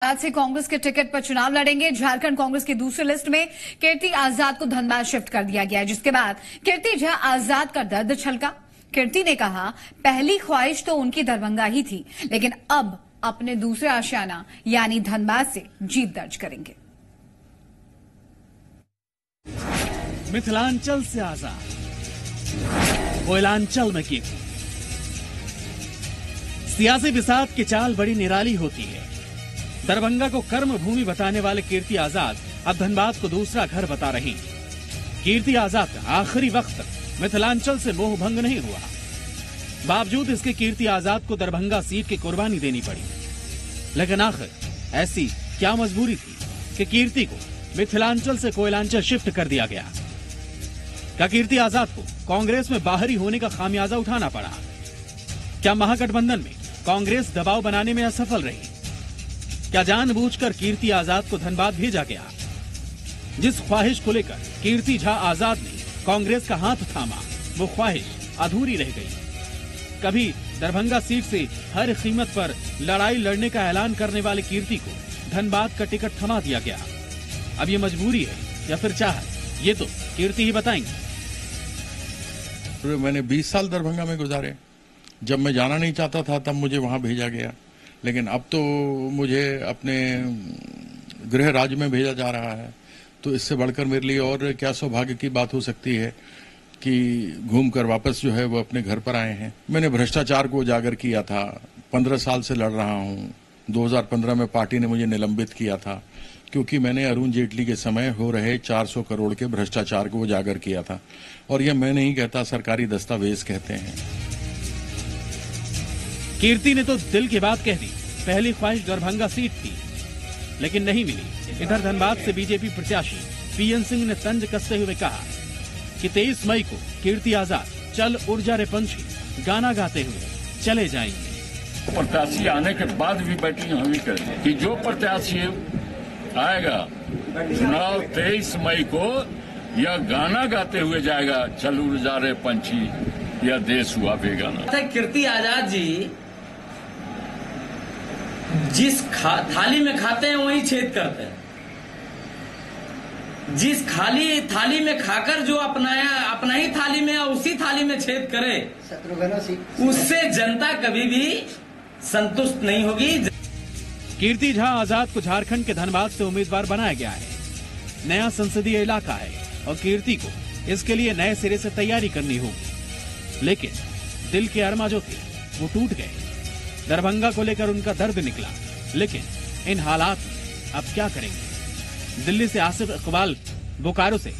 आज से कांग्रेस के टिकट पर चुनाव लड़ेंगे। झारखंड कांग्रेस की दूसरी लिस्ट में कीर्ति आजाद को धनबाद शिफ्ट कर दिया गया है, जिसके बाद कीर्ति झा आजाद का दर्द छलका। कीर्ति ने कहा, पहली ख्वाहिश तो उनकी दरभंगा ही थी, लेकिन अब अपने दूसरे आशियाना यानी धनबाद से जीत दर्ज करेंगे। मिथिलांचल से आजाद, कोयलांचल में कीर्ति। सियासी बिसात की चाल बड़ी निराली होती है। दरभंगा को कर्म भूमि बताने वाले कीर्ति आजाद अब धनबाद को दूसरा घर बता रही। कीर्ति आजाद का आखिरी वक्त तक मिथिलांचल से मोह भंग नहीं हुआ। बावजूद इसके कीर्ति आजाद को दरभंगा सीट की कुर्बानी देनी पड़ी। लेकिन आखिर ऐसी क्या मजबूरी थी कि कीर्ति को मिथिलांचल से कोयलांचल शिफ्ट कर दिया गया? क्या कीर्ति आजाद को कांग्रेस में बाहरी होने का खामियाजा उठाना पड़ा? क्या महागठबंधन में कांग्रेस दबाव बनाने में असफल रही? क्या जानबूझकर कीर्ति आजाद को धनबाद भेजा गया? जिस ख्वाहिश को लेकर कीर्ति झा आजाद ने कांग्रेस का हाथ थामा, वो ख्वाहिश अधूरी रह गई। कभी दरभंगा सीट से हर कीमत पर लड़ाई लड़ने का ऐलान करने वाले कीर्ति को धनबाद का टिकट थमा दिया गया। अब ये मजबूरी है या फिर चाहत, ये तो कीर्ति ही बताएंगे। मैंने 20 साल दरभंगा में गुजारे। जब मैं जाना नहीं चाहता था तब मुझे वहां भेजा गया, लेकिन अब तो मुझे अपने गृह राज्य में भेजा जा रहा है। तो इससे बढ़कर मेरे लिए और क्या सौभाग्य की बात हो सकती है कि घूमकर वापस जो है वो अपने घर पर आए हैं। मैंने भ्रष्टाचार को उजागर किया था, 15 साल से लड़ रहा हूँ। 2015 में पार्टी ने मुझे निलंबित किया था क्योंकि मैंने अरुण जेटली के समय हो रहे 400 करोड़ के भ्रष्टाचार को उजागर किया था। और यह मैं नहीं कहता, सरकारी दस्तावेज कहते हैं। कीर्ति ने तो दिल की बात कह दी। पहली ख्वाहिश दरभंगा सीट थी, लेकिन नहीं मिली। इधर धनबाद से बीजेपी प्रत्याशी पीएन सिंह ने तंज कसते हुए कहा कि 23 मई को कीर्ति आजाद चल ऊर्जा रे पंछी गाना गाते हुए चले जाएंगे। प्रत्याशी आने के बाद भी बैठक हम ही करेंगे कि जो प्रत्याशी आएगा चुनाव 23 मई को यह गाना गाते हुए जाएगा, चल ऊर्जा रे पंछी, यह देश हुआ बेगाना। कीर्ति आजाद जी जिस थाली में खाते हैं वही छेद करते हैं। जिस खाली थाली में खाकर जो अपना ही थाली में उसी थाली में छेद करे, उससे जनता कभी भी संतुष्ट नहीं होगी। कीर्ति झा आजाद को झारखंड के धनबाद से उम्मीदवार बनाया गया है। नया संसदीय इलाका है और कीर्ति को इसके लिए नए सिरे से तैयारी करनी होगी। लेकिन दिल के अरमा जो थे वो टूट गए। दरभंगा को लेकर उनका दर्द निकला, लेकिन इन हालात में अब क्या करेंगे? दिल्ली से आसिफ इकबाल, बोकारो से